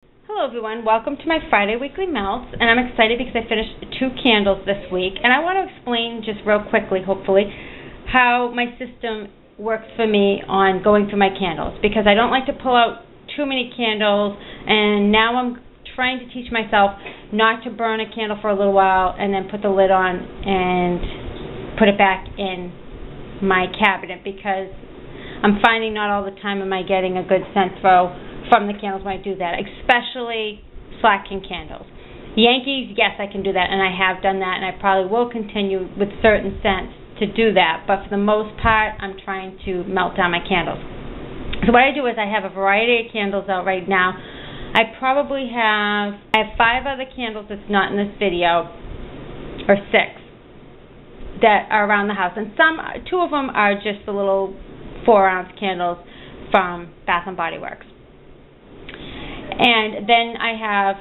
Hello everyone, welcome to my Friday Weekly Melts, and I'm excited because I finished 2 candles this week, and I want to explain just real quickly, hopefully, how my system works for me on going through my candles, because I don't like to pull out too many candles, and now I'm trying to teach myself not to burn a candle for a little while and then put the lid on and put it back in my cabinet, because I'm finding not all the time am I getting a good scent throw from the candles when I do that, especially slacking candles. Yankees, yes, I can do that, and I have done that, and I probably will continue with certain scents to do that, but for the most part, I'm trying to melt down my candles. So what I do is I have a variety of candles out right now. I have 5 other candles that's not in this video, or 6, that are around the house, and 2 of them are just the little 4-ounce candles from Bath and Body Works. And then I have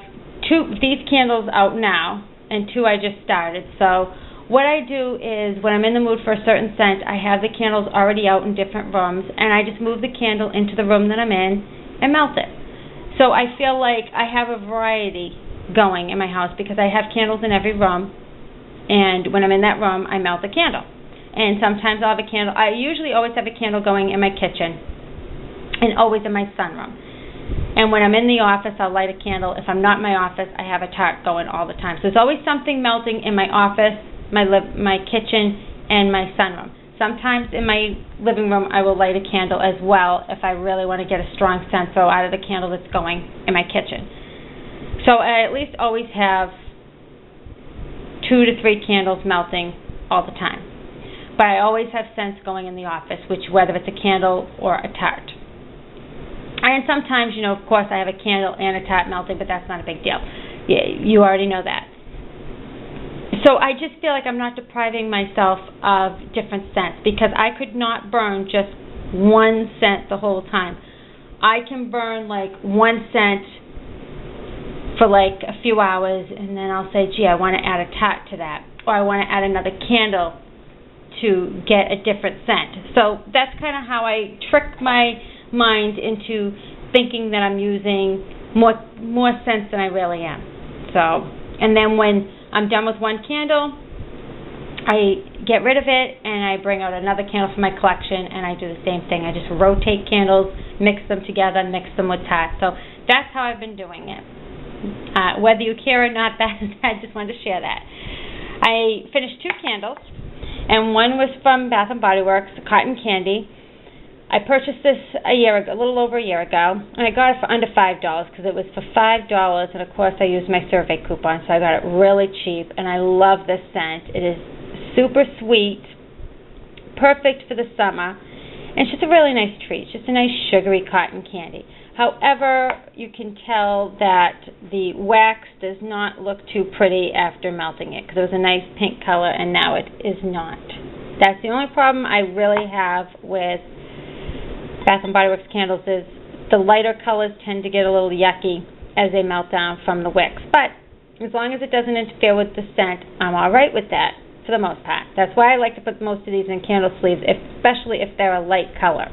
these candles out now, and 2 I just started. So what I do is when I'm in the mood for a certain scent, I have the candles already out in different rooms, and I just move the candle into the room that I'm in and melt it. So I feel like I have a variety going in my house because I have candles in every room, and when I'm in that room, I melt the candle. And sometimes I'll have a candle. I usually always have a candle going in my kitchen and always in my sunroom. And when I'm in the office, I'll light a candle. If I'm not in my office, I have a tart going all the time. So there's always something melting in my office, my kitchen, and my sunroom. Sometimes in my living room, I will light a candle as well if I really want to get a strong scent throw out of the candle that's going in my kitchen. So I at least always have 2 to 3 candles melting all the time. But I always have scents going in the office, whether it's a candle or a tart. And sometimes, of course, I have a candle and a tart melting, but that's not a big deal. You already know that. So I just feel like I'm not depriving myself of different scents because I could not burn just one scent the whole time. I can burn like one scent for like a few hours, and then I'll say, gee, I want to add a tart to that, or I want to add another candle to get a different scent. So that's kind of how I trick my mind into thinking that I'm using more scents than I really am. So, and then when I'm done with one candle, I get rid of it and I bring out another candle from my collection, and I do the same thing. I just rotate candles, mix them together, mix them with tart. So that's how I've been doing it. Whether you care or not, I just wanted to share that. I finished 2 candles, and one was from Bath and Body Works, Cotton Candy. I purchased this a little over a year ago, and I got it for under $5 because it was for $5, and of course I used my survey coupon, so I got it really cheap, and I love this scent. It is super sweet, perfect for the summer, and it's just a really nice treat. It's just a nice sugary cotton candy. However, you can tell that the wax does not look too pretty after melting it because it was a nice pink color, and now it is not. That's the only problem I really have with Bath and Body Works candles is the lighter colors tend to get a little yucky as they melt down from the wicks. But as long as it doesn't interfere with the scent, I'm all right with that for the most part. That's why I like to put most of these in candle sleeves, especially if they're a light color.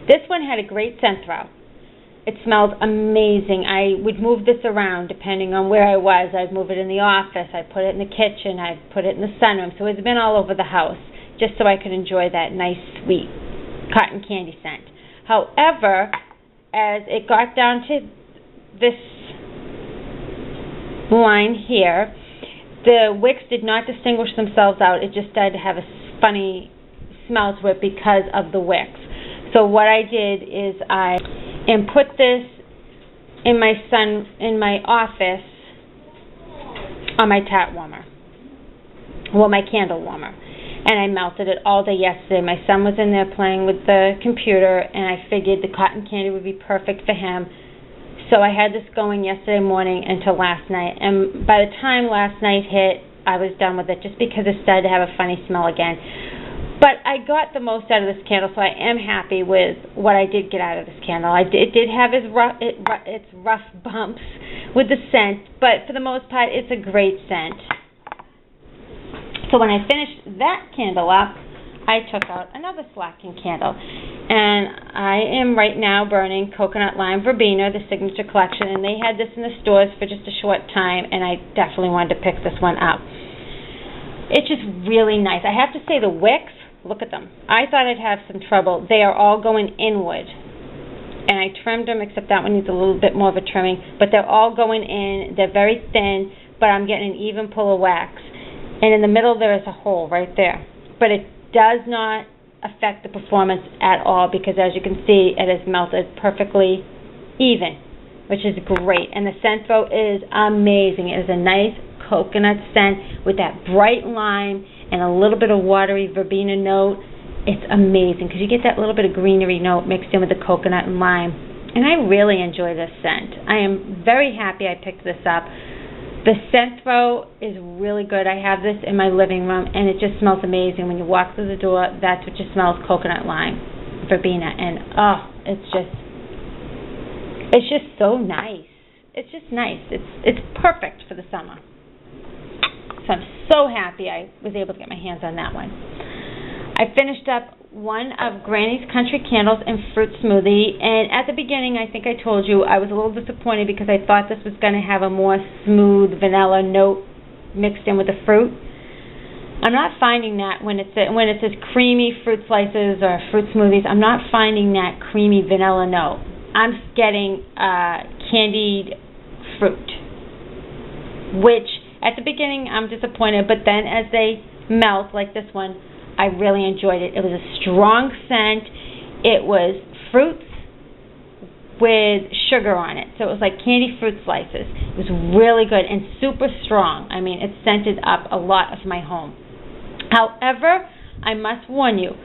This one had a great scent throw. It smelled amazing. I would move this around depending on where I was. I'd move it in the office. I'd put it in the kitchen. I'd put it in the sunroom. So it's been all over the house just so I could enjoy that nice, sweet cotton candy scent. However, as it got down to this line here, the wicks did not distinguish themselves out. It just started to have a funny smell to it because of the wicks. So what I did is I put this in my office on my tart warmer, my candle warmer. And I melted it all day yesterday. My son was in there playing with the computer, and I figured the cotton candy would be perfect for him. So I had this going yesterday morning until last night. And by the time last night hit, I was done with it just because it started to have a funny smell again. But I got the most out of this candle, so I am happy with what I did get out of this candle. It did have its rough bumps with the scent, but for the most part, it's a great scent. So when I finished that candle up, I took out another slacking candle. And I am right now burning Coconut Lime Verbena, the Signature Collection, and they had this in the stores for just a short time, and I definitely wanted to pick this one up. It's just really nice. I have to say the wicks, look at them. I thought I'd have some trouble. They are all going inward, and I trimmed them, except that one needs a little bit more of a trimming, but they're all going in. They're very thin, but I'm getting an even pull of wax. And in the middle there is a hole right there. But it does not affect the performance at all, because as you can see, it is melted perfectly even, which is great. And the scent though is amazing. It is a nice coconut scent with that bright lime and a little bit of watery verbena note. It's amazing because you get that little bit of greenery note mixed in with the coconut and lime, and I really enjoy this scent. I am very happy I picked this up. The scent though is really good. I have this in my living room, and it just smells amazing. When you walk through the door, that's what just smells, coconut lime, verbena, and it's just so nice. It's just nice. It's perfect for the summer. So I'm so happy I was able to get my hands on that one. I finished up one of Granny's Country Candles and Fruit Smoothie, and at the beginning I think I told you I was a little disappointed because I thought this was going to have a more smooth vanilla note mixed in with the fruit. I'm not finding that when it says creamy fruit slices or fruit smoothies. I'm not finding that creamy vanilla note. I'm getting candied fruit, which at the beginning I'm disappointed, but then as they melt, like this one, I really enjoyed it. It was a strong scent. It was fruits with sugar on it. So it was like candy fruit slices. It was really good and super strong. I mean, it scented up a lot of my home. However, I must warn you,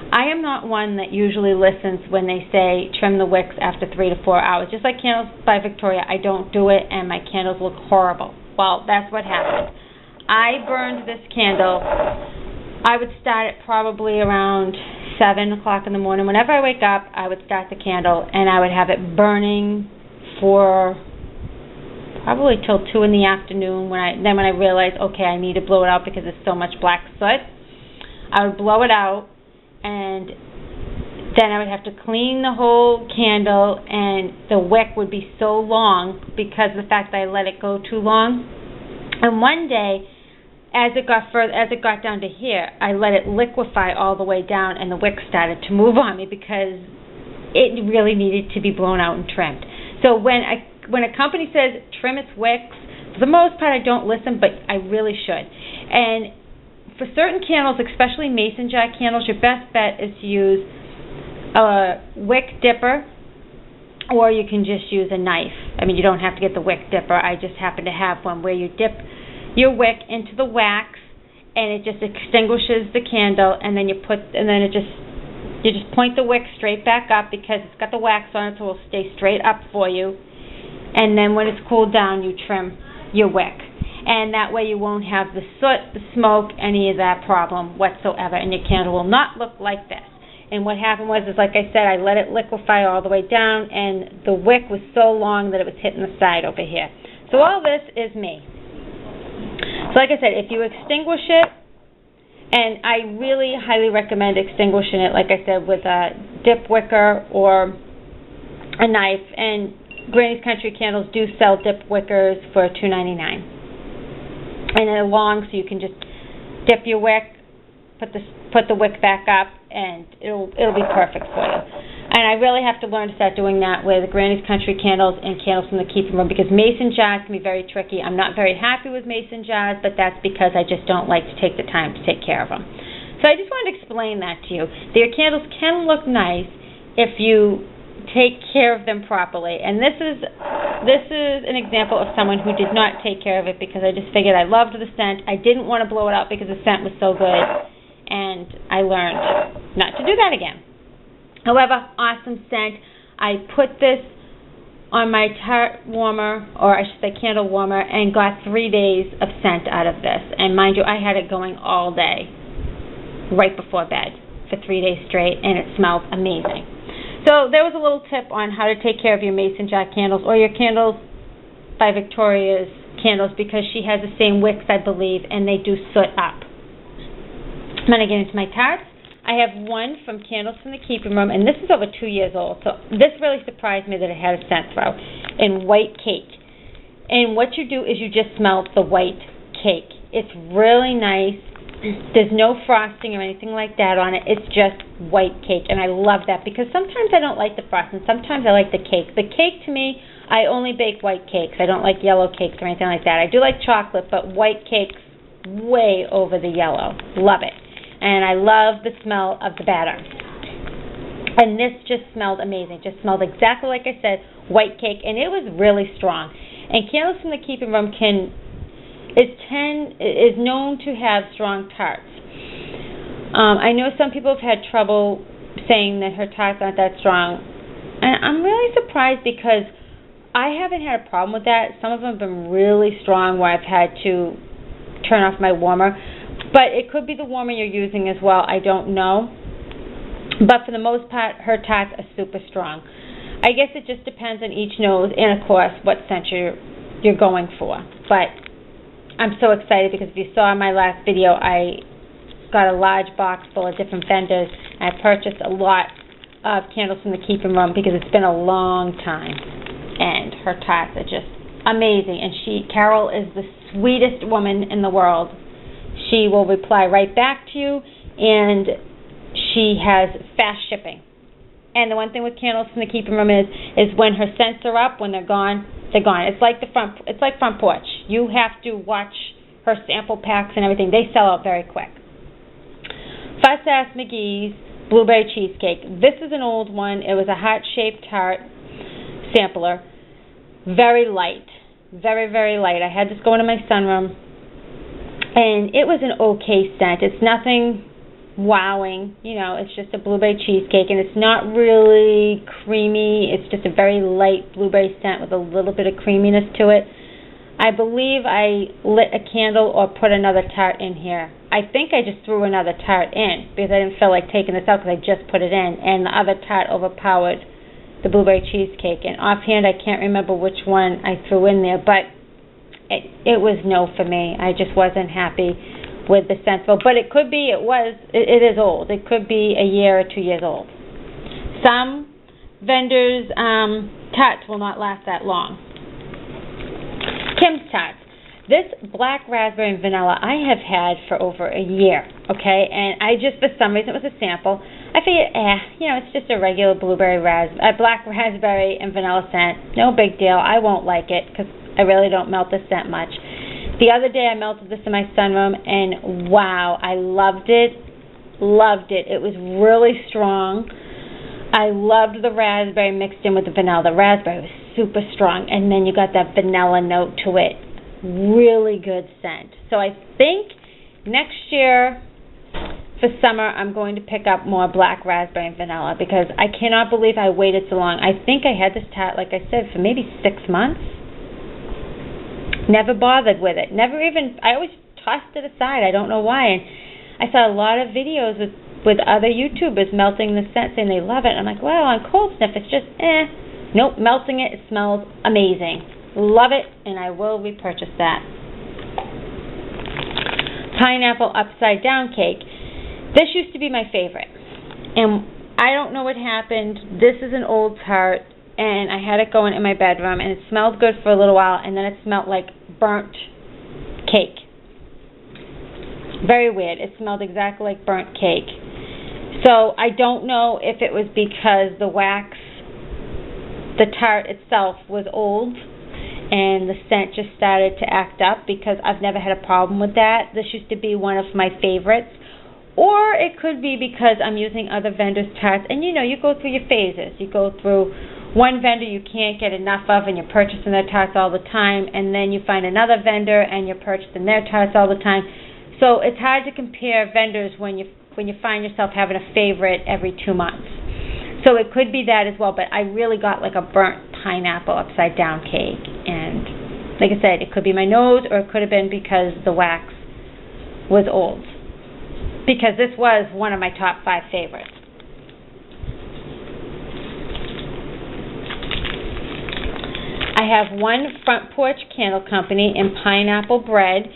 I am not one that usually listens when they say trim the wicks after 3 to 4 hours. Just like Candles by Victoria, I don't do it and my candles look horrible. Well, that's what happened. I burned this candle. I would start it probably around 7 o'clock in the morning. Whenever I wake up, I would start the candle, and I would have it burning for probably till 2 in the afternoon. When I realized, okay, I need to blow it out because there's so much black soot. I would blow it out, and then I would have to clean the whole candle, and the wick would be so long because of the fact that I let it go too long. And one day, as it got down to here, I let it liquefy all the way down, and the wick started to move on me because it really needed to be blown out and trimmed. So when a company says trim its wicks, for the most part I don't listen, but I really should. And for certain candles, especially mason jar candles, your best bet is to use a wick dipper, or you can just use a knife. I mean, you don't have to get the wick dipper. I just happen to have one where you dip your wick into the wax, and it just extinguishes the candle, and then you just point the wick straight back up because it's got the wax on it, so it will stay straight up for you. And then when it's cooled down, you trim your wick, and that way you won't have the soot, the smoke, any of that problem whatsoever, and your candle will not look like this. And what happened was, like I said, I let it liquefy all the way down, and the wick was so long that it was hitting the side over here. So all this is me. So like I said, if you extinguish it, and I really highly recommend extinguishing it, like I said, with a dip wicker or a knife, and Granny's Country Candles do sell dip wickers for $2.99. And they're long, so you can just dip your wick, put the wick back up, and it'll be perfect for you. And I really have to learn to start doing that with Granny's Country Candles and Candles from the Keeping Room, because mason jars can be very tricky. I'm not very happy with mason jars, but that's because I just don't like to take the time to take care of them. So I just wanted to explain that to you. Your candles can look nice if you take care of them properly. And this is an example of someone who did not take care of it, because I just figured I loved the scent. I didn't want to blow it out because the scent was so good, and I learned not to do that again. However, awesome scent. I put this on my tart warmer, or I should say candle warmer, and got 3 days of scent out of this. And mind you, I had it going all day, right before bed, for 3 days straight, and it smelled amazing. So there was a little tip on how to take care of your mason jar candles, or your Candles by Victoria's candles, because she has the same wicks, I believe, and they do soot up. I'm going to get into my tarts. I have one from Candles from the Keeping Room, and this is over 2 years old, so this really surprised me that it had a scent throw, in white cake. And what you do is you just smell the white cake. It's really nice. There's no frosting or anything like that on it. It's just white cake, and I love that because sometimes I don't like the frosting. Sometimes I like the cake. The cake, to me, I only bake white cakes. I don't like yellow cakes or anything like that. I do like chocolate, but white cakes way over the yellow. Love it. And I love the smell of the batter. And this just smelled amazing. Just smelled exactly like I said, white cake, and it was really strong. And Candles from the Keeping Room is known to have strong tarts. I know some people have had trouble saying that her tarts aren't that strong, and I'm really surprised because I haven't had a problem with that. Some of them have been really strong where I've had to turn off my warmer. But it could be the warmer you're using as well. I don't know. But for the most part, her tarts are super strong. I guess it just depends on each nose and, of course, what scent you're going for. But I'm so excited because if you saw my last video, I got a large box full of different vendors. I purchased a lot of Candles from the Keeping Room because it's been a long time. And her tarts are just amazing. And Carol is the sweetest woman in the world. She will reply right back to you, and she has fast shipping. And the one thing with Candles from the Keeping Room is when her scents are up, when they're gone, they're gone. It's like front porch. You have to watch her sample packs and everything. They sell out very quick. Fuss Ass McGee's Blueberry Cheesecake. This is an old one. It was a heart-shaped tart sampler. Very light. Very, very light. I had this go into my sunroom. And it was an okay scent. It's nothing wowing, it's just a blueberry cheesecake, and it's not really creamy. It's just a very light blueberry scent with a little bit of creaminess to it. I believe I lit a candle or put another tart in here. I think I just threw another tart in because I didn't feel like taking this out because I just put it in, and the other tart overpowered the blueberry cheesecake. And offhand, I can't remember which one I threw in there, but it was no for me. I just wasn't happy with the Scentsville. But it could be, it is old. It could be a year or 2 years old. Some vendors' tarts will not last that long. Kim's Tarts. This black raspberry and vanilla I have had for over a year, okay? And I just, for some reason, it was a sample. I figured, it's just a regular black raspberry and vanilla scent. No big deal. I won't like it because I really don't melt the scent much. The other day I melted this in my sunroom, and wow, I loved it. Loved it. It was really strong. I loved the raspberry mixed in with the vanilla. The raspberry was super strong, and then you got that vanilla note to it. Really good scent. So I think next year for summer I'm going to pick up more black raspberry and vanilla because I cannot believe I waited so long. I think I had this tart, like I said, for maybe 6 months. Never bothered with it. I always tossed it aside. I don't know why. And I saw a lot of videos with other YouTubers melting the scent saying they love it. I'm like, well, on cold sniff, it's just Nope, melting it smells amazing. Love it, and I will repurchase that. Pineapple upside down cake. This used to be my favorite. And I don't know what happened. This is an old tart. And I had it going in my bedroom, and it smelled good for a little while, and then it smelled like burnt cake. Very weird. It smelled exactly like burnt cake. So I don't know if it was because the tart itself was old, and the scent just started to act up because I've never had a problem with that. This used to be one of my favorites. Or it could be because I'm using other vendors' tarts, and you go through your phases. You go through one vendor you can't get enough of and you're purchasing their tarts all the time, and then you find another vendor and you're purchasing their tarts all the time. So it's hard to compare vendors when you find yourself having a favorite every 2 months. So it could be that as well, but I really got like a burnt pineapple upside down cake. And like I said, it could be my nose, or it could have been because the wax was old. Because this was one of my top 5 favorites. I have one Front Porch Candle Company in pineapple bread,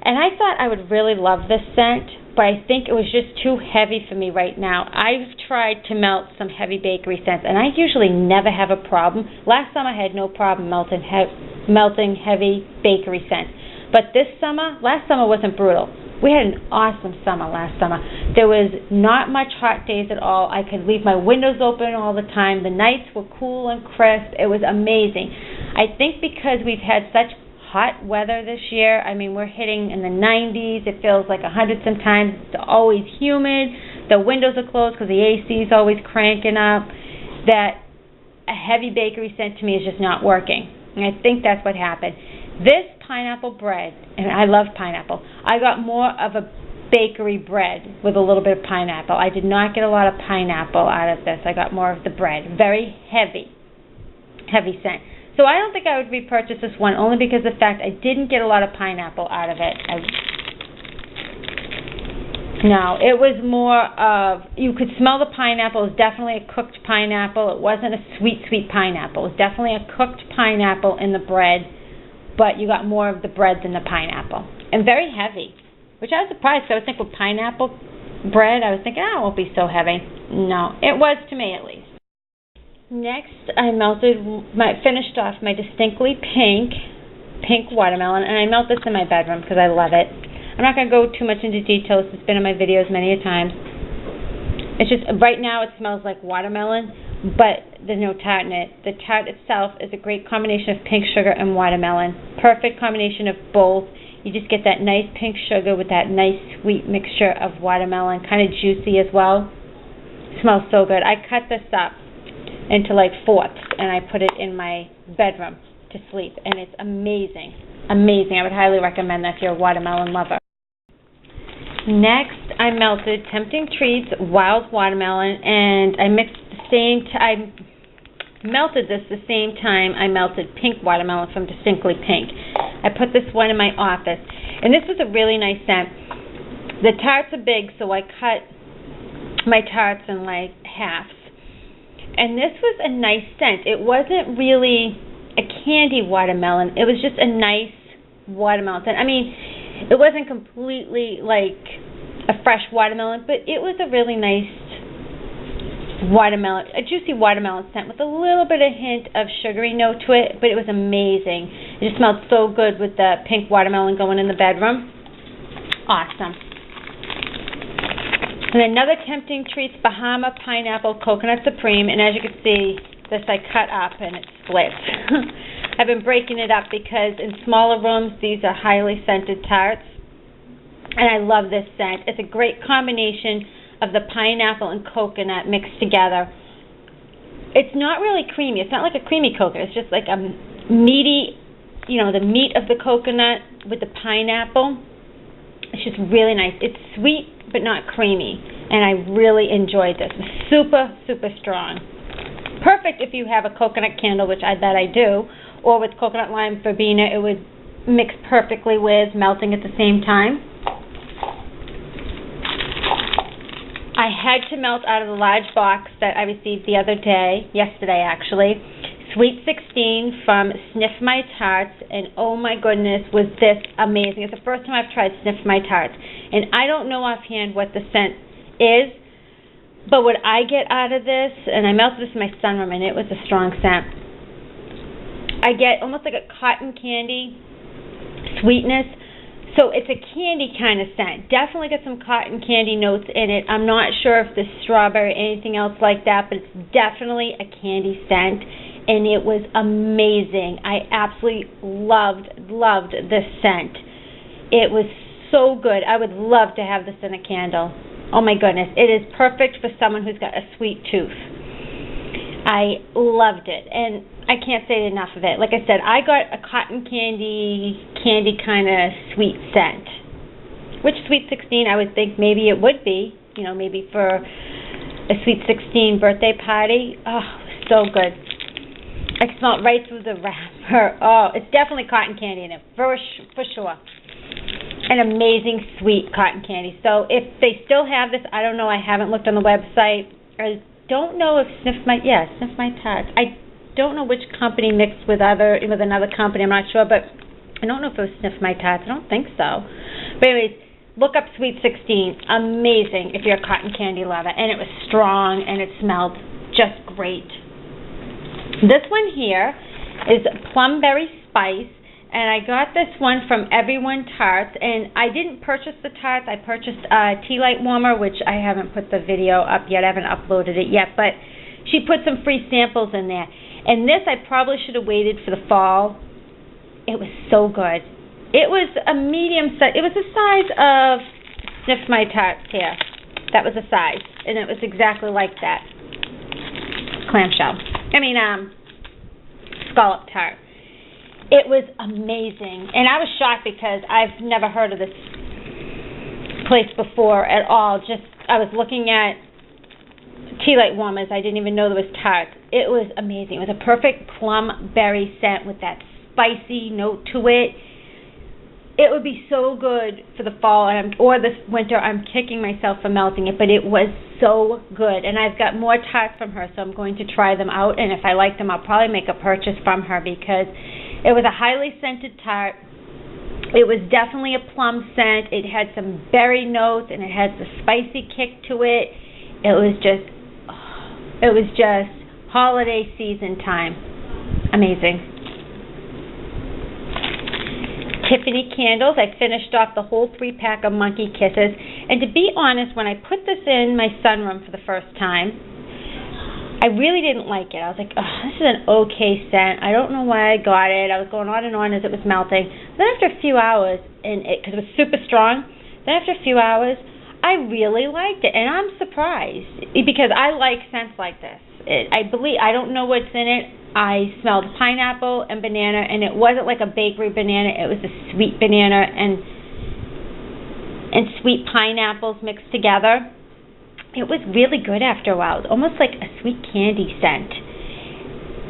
and I thought I would really love this scent, but I think it was just too heavy for me right now. I've tried to melt some heavy bakery scents, and I usually never have a problem. Last summer I had no problem melting heavy bakery scents. But last summer wasn't brutal. We had an awesome summer last summer. There was not much hot days at all. I could leave my windows open all the time. The nights were cool and crisp. It was amazing. I think because we've had such hot weather this year, I mean, we're hitting in the 90s. It feels like 100 sometimes. It's always humid. The windows are closed because the AC is always cranking up. That a heavy bakery scent to me is just not working. And I think that's what happened. This pineapple bread, and I love pineapple, I got more of a bakery bread with a little bit of pineapple. I did not get a lot of pineapple out of this. I got more of the bread. Very heavy scent. So I don't think I would repurchase this one, only because of the fact I didn't get a lot of pineapple out of it. No, it was more of, you could smell the pineapple. It was definitely a cooked pineapple. It wasn't a sweet pineapple. It was definitely a cooked pineapple in the bread, but you got more of the bread than the pineapple. And very heavy, which I was surprised, because I was thinking with pineapple bread, I was thinking, it won't be so heavy. No, it was to me at least. Next, I finished off my Distinctly Pink watermelon, and I melt this in my bedroom because I love it. I'm not going to go too much into details. It's been in my videos many a times. It's just, right now it smells like watermelon, but there's no tart in it. The tart itself is a great combination of pink sugar and watermelon. Perfect combination of both. You just get that nice pink sugar with that nice sweet mixture of watermelon, kind of juicy as well. It smells so good. I cut this up into like fourths, and I put it in my bedroom to sleep, and it's amazing. Amazing. I would highly recommend that if you're a watermelon lover. Next, I melted Tempting Treats Wild Watermelon, and I melted this the same time I melted Pink Watermelon from Distinctly Pink. I put this one in my office, and this was a really nice scent. The tarts are big, so I cut my tarts in like halves. And this was a nice scent. It wasn't really a candy watermelon. It was just a nice watermelon scent. I mean, it wasn't completely like a fresh watermelon, but it was a really nice watermelon, a juicy watermelon scent with a little bit of hint of sugary note to it, but it was amazing. It just smelled so good with the pink watermelon going in the bedroom. Awesome. And another Tempting Treats Bahama Pineapple Coconut Supreme, and as you can see, this I cut up and it splits. I've been breaking it up because in smaller rooms, these are highly scented tarts, and I love this scent. It's a great combination of the pineapple and coconut mixed together. It's not really creamy. It's not like a creamy coconut. It's just like a meaty, the meat of the coconut with the pineapple. It's just really nice. It's sweet, but not creamy, and I really enjoyed this. Super, super strong. Perfect if you have a coconut candle, which I bet I do, or with coconut lime verbena, it would mix perfectly with, melting at the same time. I had to melt out of the large box that I received the other day, yesterday actually, Sweet 16 from Sniff My Tarts, and oh my goodness, was this amazing. It's the first time I've tried Sniff My Tarts, and I don't know offhand what the scent is, but what I get out of this, and I melted this in my sunroom, and it was a strong scent. I get almost like a cotton candy sweetness, so it's a candy kind of scent. Definitely get some cotton candy notes in it. I'm not sure if there's strawberry or anything else like that, but it's definitely a candy scent. And it was amazing. I absolutely loved this scent. It was so good. I would love to have this in a candle. Oh my goodness. It is perfect for someone who's got a sweet tooth. I loved it. And I can't say enough of it. Like I said, I got a cotton candy kind of sweet scent. Which Sweet 16 I would think maybe it would be. Maybe for a Sweet 16 birthday party. Oh, so good. I smelled right through the wrapper. Oh, it's definitely cotton candy in it, for sure. An amazing sweet cotton candy. So if they still have this, I don't know. I haven't looked on the website. I don't know if Sniff My Tarts. I don't know which company mixed with another company. I'm not sure, but I don't know if it was Sniff My Tarts. I don't think so. But anyways, look up Sweet 16. Amazing if you're a cotton candy lover. And it was strong and it smelled just great. This one here is Plumberry Spice. And I got this one from Everyone Tarts, and I didn't purchase the tarts. I purchased a tea light warmer, which I haven't put the video up yet. I haven't uploaded it yet, but she put some free samples in there. And this I probably should have waited for the fall. It was so good. It was a medium size. It was the size of Sniff My Tarts here. That was the size, and it was exactly like that. Clamshell. Scallop tart. It was amazing, and I was shocked because I've never heard of this place before at all. I was looking at tea light warmers. I didn't even know there was tarts. It was amazing. It was a perfect plum berry scent with that spicy note to it. It would be so good for the fall or this winter. I'm kicking myself for melting it, but it was so good. And I've got more tarts from her, so I'm going to try them out. And if I like them, I'll probably make a purchase from her because it was a highly scented tart. It was definitely a plum scent. It had some berry notes, and it had the spicy kick to it. It was just holiday season time. Amazing. Tiffany candles. I finished off the whole 3-pack of Monkey Kisses. And to be honest, when I put this in my sunroom for the first time, I really didn't like it. I was like, oh, this is an okay scent. I don't know why I got it. I was going on and on as it was melting. Then after a few hours, because it was super strong, then after a few hours, I really liked it. And I'm surprised because I like scents like this. I don't know what's in it. I smelled pineapple and banana, and it wasn't like a bakery banana. It was a sweet banana and sweet pineapples mixed together. It was really good after a while. It was almost like a sweet candy scent.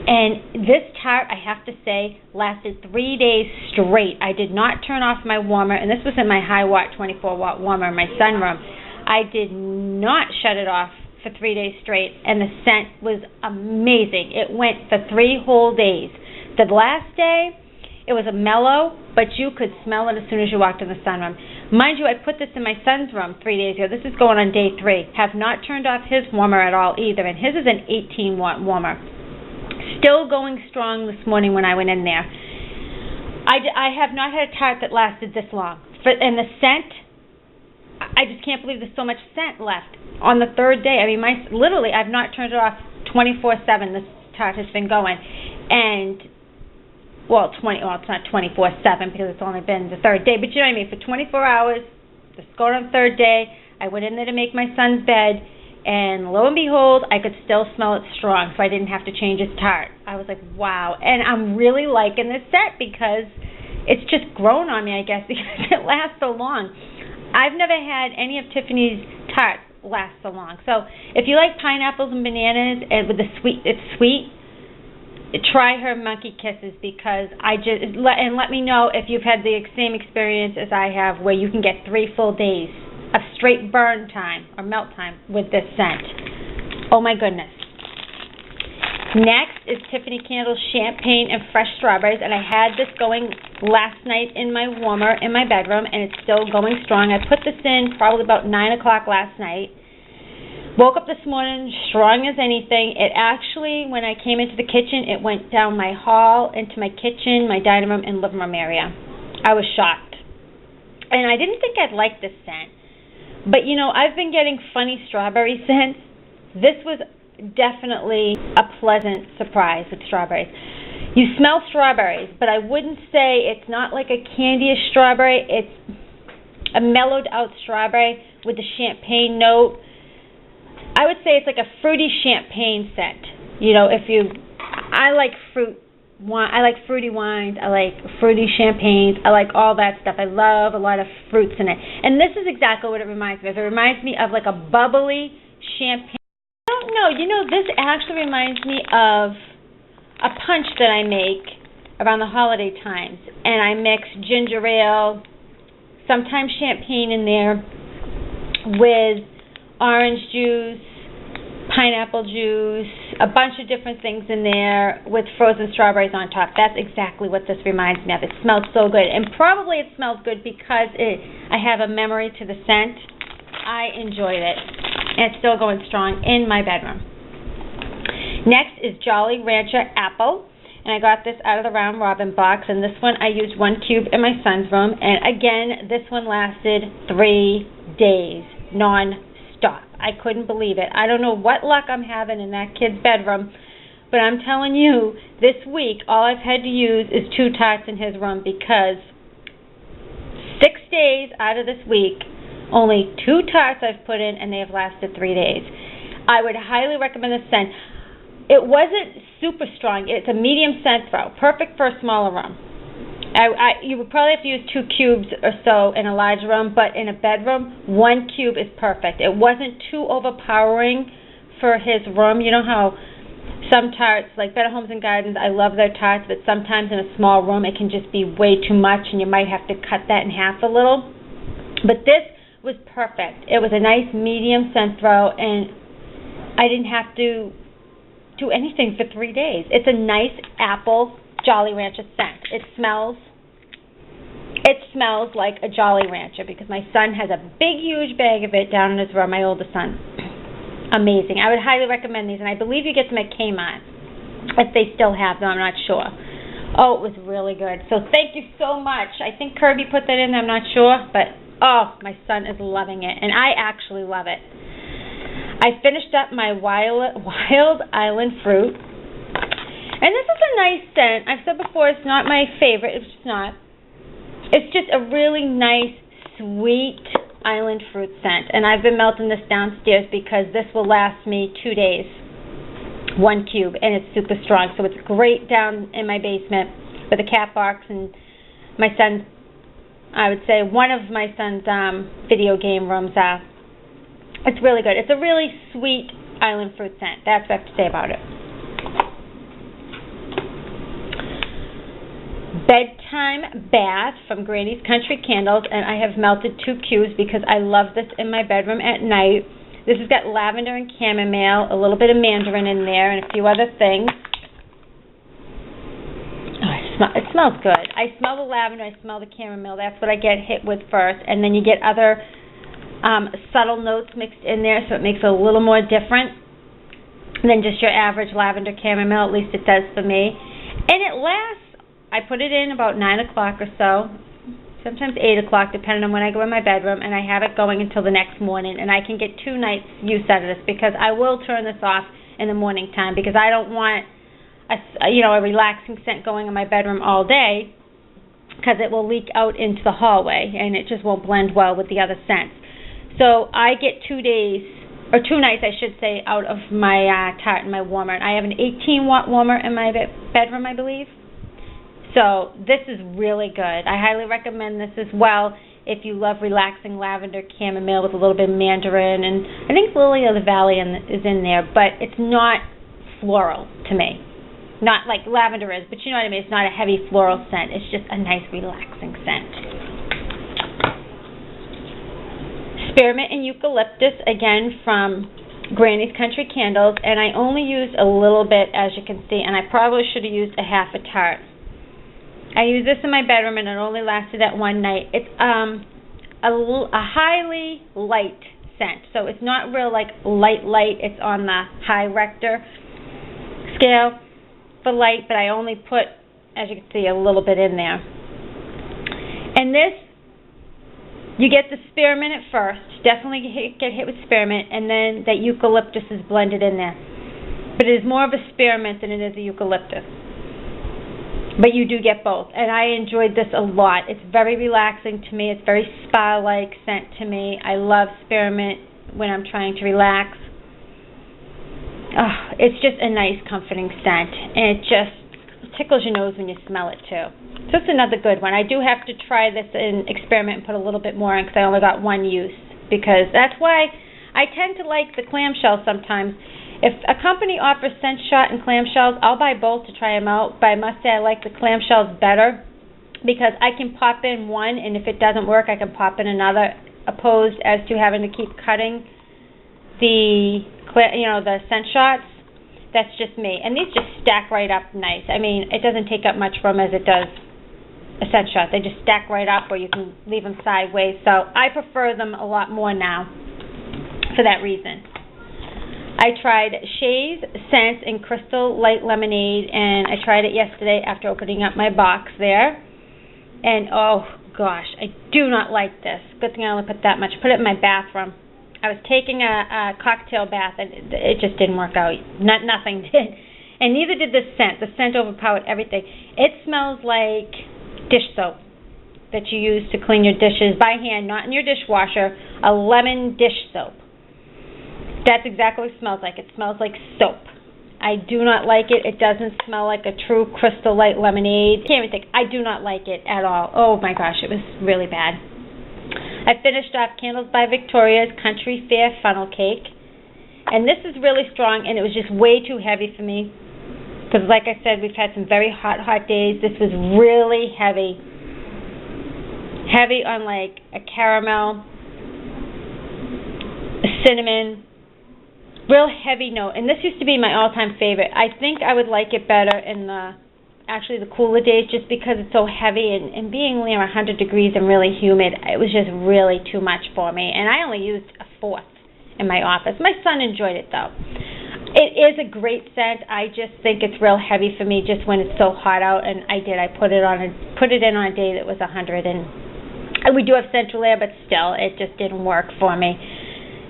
And this tart, I have to say, lasted 3 days straight. I did not turn off my warmer, and this was in my high watt 24-watt warmer in my sunroom. I did not shut it off for 3 days straight, and the scent was amazing. It went for 3 whole days. The last day, it was a mellow, but you could smell it as soon as you walked in the sunroom. Mind you, I put this in my son's room 3 days ago. This is going on day 3. Have not turned off his warmer at all either, and his is an 18-watt warmer. Still going strong this morning when I went in there. I have not had a tart that lasted this long. And the scent, I just can't believe there's so much scent left on the 3rd day. Literally, I've not turned it off 24/7. This tart has been going. And it's not 24/7 because it's only been the 3rd day, but you know what I mean, for 24 hours, this is going on the 3rd day, I went in there to make my son's bed, and lo and behold, I could still smell it strong, so I didn't have to change his tart. I was like, wow, and I'm really liking this set because it's just grown on me, I guess, because it lasts so long. I've never had any of Tiffany's tarts last so long, so if you like pineapples and bananas, and with the sweet, it's sweet, try her Monkey Kisses because let me know if you've had the same experience as I have where you can get 3 full days of straight burn time or melt time with this scent. Oh my goodness. Next is Tiffany Candles Champagne and Fresh Strawberries, and I had this going last night in my warmer in my bedroom, and it's still going strong. I put this in probably about 9 o'clock last night. Woke up this morning strong as anything. It actually, when I came into the kitchen, it went down my hall, into my kitchen, my dining room, and living room area. I was shocked. And I didn't think I'd like this scent. But, I've been getting funny strawberry scents. This was definitely a pleasant surprise with strawberries. You smell strawberries, but I wouldn't say it's not like a candyish strawberry. It's a mellowed out strawberry with the champagne note. I would say it's like a fruity champagne scent. I like fruit wine. I like fruity wines. I like fruity champagnes. I like all that stuff. I love a lot of fruits in it. And this is exactly what it reminds me of. It reminds me of like a bubbly champagne. I don't know. This actually reminds me of a punch that I make around the holiday times. And I mix ginger ale, sometimes champagne in there, with orange juice, pineapple juice, a bunch of different things in there with frozen strawberries on top. That's exactly what this reminds me of. It smells so good. And probably it smells good because I have a memory to the scent. I enjoyed it. And it's still going strong in my bedroom. Next is Jolly Rancher Apple. And I got this out of the Round Robin box. And this one I used 1 cube in my son's room. And again, this one lasted 3 days, non-stop. I couldn't believe it. I don't know what luck I'm having in that kid's bedroom, but I'm telling you, this week, all I've had to use is 2 tarts in his room because 6 days out of this week, only 2 tarts I've put in, and they have lasted 3 days. I would highly recommend this scent. It wasn't super strong. It's a medium scent throw, perfect for a smaller room. You would probably have to use 2 cubes or so in a large room, but in a bedroom, 1 cube is perfect. It wasn't too overpowering for his room. You know how some tarts, like Better Homes and Gardens, I love their tarts, but sometimes in a small room it can just be way too much and you might have to cut that in half a little. But this was perfect. It was a nice medium scent throw, and I didn't have to do anything for 3 days. It's a nice apple Jolly Rancher scent. It smells like a Jolly Rancher because my son has a big, huge bag of it down in his room, my oldest son. Amazing. I would highly recommend these, and I believe you get them at Kmart. If they still have them, I'm not sure. Oh, it was really good. So thank you so much. I think Kirby put that in, I'm not sure, but oh, my son is loving it, and I actually love it. I finished up my Wild Island Fruit. And this is a nice scent. I've said before it's not my favorite. It's just not. It's just a really nice, sweet island fruit scent. And I've been melting this downstairs because this will last me 2 days. 1 cube. And it's super strong. So it's great down in my basement with a cat box and my son's, I would say, one of my son's video game rooms. It's really good. It's a really sweet island fruit scent. That's what I have to say about it. Bedtime Bath from Granny's Country Candles, and I have melted 2 cubes because I love this in my bedroom at night. This has got lavender and chamomile, a little bit of mandarin in there, and a few other things. Oh, it smells good. I smell the lavender, I smell the chamomile. That's what I get hit with first, and then you get other subtle notes mixed in there, so it makes it a little more different than just your average lavender chamomile. At least it does for me. And it lasts. I put it in about 9 o'clock or so, sometimes 8 o'clock, depending on when I go in my bedroom, and I have it going until the next morning, and I can get 2 nights use out of this because I will turn this off in the morning time because I don't want a relaxing scent going in my bedroom all day because it will leak out into the hallway, and it just won't blend well with the other scents. So I get 2 days, or 2 nights, I should say, out of my tart and my warmer. And I have an 18-watt warmer in my bedroom, I believe. So this is really good. I highly recommend this as well if you love relaxing lavender chamomile with a little bit of mandarin. And I think Lily of the Valley is in there, but it's not floral to me. Not like lavender is, but you know what I mean. It's not a heavy floral scent. It's just a nice relaxing scent. Spearmint and eucalyptus, again from Granny's Country Candles, and I only used a little bit, as you can see, and I probably should have used a half a tart. I used this in my bedroom, and it only lasted that 1 night. It's a highly light scent, so it's not real like light. It's on the high Richter scale for light, but I only put, as you can see, a little bit in there. And this, you get the spearmint at first. Definitely get hit with spearmint, and then that eucalyptus is blended in there. But it is more of a spearmint than it is a eucalyptus. But you do get both, and I enjoyed this a lot. It's very relaxing to me. It's very spa-like scent to me. I love spearmint when I'm trying to relax. Oh, it's just a nice, comforting scent, and it just tickles your nose when you smell it, too. So it's another good one. I do have to try this and experiment and put a little bit more in because I only got 1 use, because that's why I tend to like the clamshells sometimes. If a company offers scent shot and clamshells, I'll buy both to try them out, but I must say I like the clamshells better because I can pop in one, and if it doesn't work, I can pop in another, opposed as to having to keep cutting the the scent shots. That's just me. And these just stack right up nice. I mean, it doesn't take up much room as it does a scent shot. They just stack right up, or you can leave them sideways. So I prefer them a lot more now for that reason. I tried Shay's Scent and Crystal Light Lemonade, and I tried it yesterday after opening up my box there. And oh gosh, I do not like this. Good thing I only put that much. Put it in my bathroom. I was taking a cocktail bath, and it just didn't work out. Nothing did. And neither did the scent. The scent overpowered everything. It smells like dish soap that you use to clean your dishes by hand, not in your dishwasher, a lemon dish soap. That's exactly what it smells like. It smells like soap. I do not like it. It doesn't smell like a true Crystal Light lemonade. Can't even think. I do not like it at all. Oh my gosh, it was really bad. I finished off Candles by Victoria's Country Fair Funnel Cake. And this is really strong, and it was just way too heavy for me. Because like I said, we've had some very hot days. This was really heavy. Heavy on like a caramel, a cinnamon, real heavy note. And this used to be my all-time favorite. I think I would like it better in the cooler days, just because it's so heavy, and being near 100 degrees and really humid, it was just really too much for me. And I only used a fourth in my office. My son enjoyed it though. It is a great scent. I just think it's real heavy for me just when it's so hot out, and I put it in on a day that was 100, and we do have central air, but still it just didn't work for me.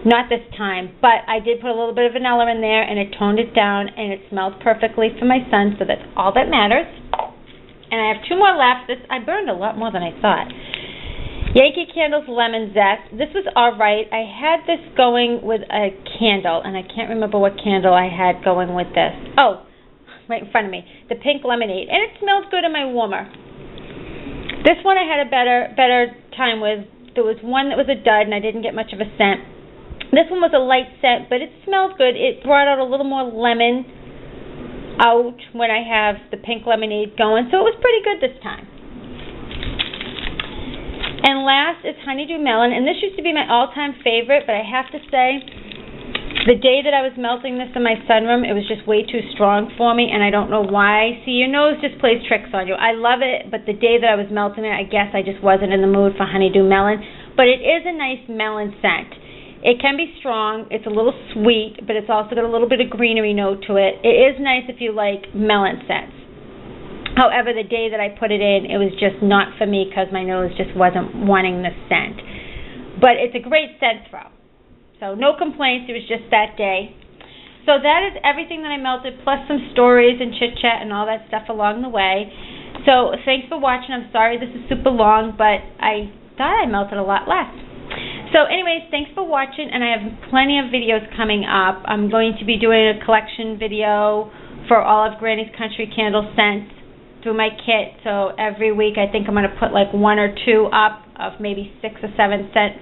Not this time, but I did put a little bit of vanilla in there, and it toned it down, and it smelled perfectly for my son, so that's all that matters. And I have 2 more left. I burned a lot more than I thought. Yankee Candles Lemon Zest. This was all right. I had this going with a candle, and I can't remember what candle I had going with this. Oh, right in front of me. The Pink Lemonade. And it smelled good in my warmer. This one I had a better time with. There was one that was a dud, and I didn't get much of a scent. This one was a light scent, but it smelled good. It brought out a little more lemon out when I have the Pink Lemonade going, so it was pretty good this time. And last is Honeydew Melon, and this used to be my all-time favorite, but I have to say, the day that I was melting this in my sunroom, it was just way too strong for me, and I don't know why. See, your nose just plays tricks on you. I love it, but the day that I was melting it, I guess I just wasn't in the mood for Honeydew Melon, but it is a nice melon scent. It can be strong. It's a little sweet, but it's also got a little bit of greenery note to it. It is nice if you like melon scents. However, the day that I put it in, it was just not for me because my nose just wasn't wanting the scent. But it's a great scent throw. So no complaints. It was just that day. So that is everything that I melted, plus some stories and chit-chat and all that stuff along the way. So thanks for watching. I'm sorry this is super long, but I thought I melted a lot less. So anyways, thanks for watching, and I have plenty of videos coming up. I'm going to be doing a collection video for all of Granny's Country Candle scents through my kit. So every week I think I'm going to put like 1 or 2 up of maybe 6 or 7 scents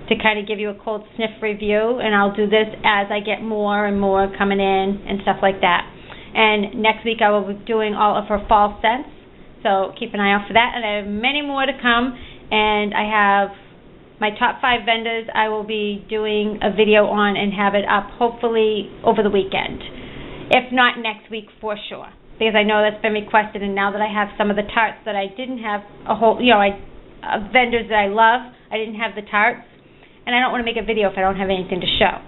to kind of give you a cold sniff review, and I'll do this as I get more and more coming in and stuff like that. And next week I will be doing all of her fall scents, so keep an eye out for that. And I have many more to come, and I have my top 5 vendors I will be doing a video on and have it up hopefully over the weekend. If not next week for sure. Because I know that's been requested, and now that I have some of the tarts that I didn't have vendors that I love, I didn't have the tarts. And I don't want to make a video if I don't have anything to show.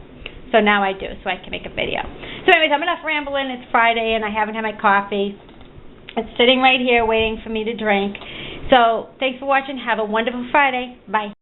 So now I do, so I can make a video. So anyways, I'm enough rambling. It's Friday and I haven't had my coffee. It's sitting right here waiting for me to drink. So thanks for watching. Have a wonderful Friday. Bye.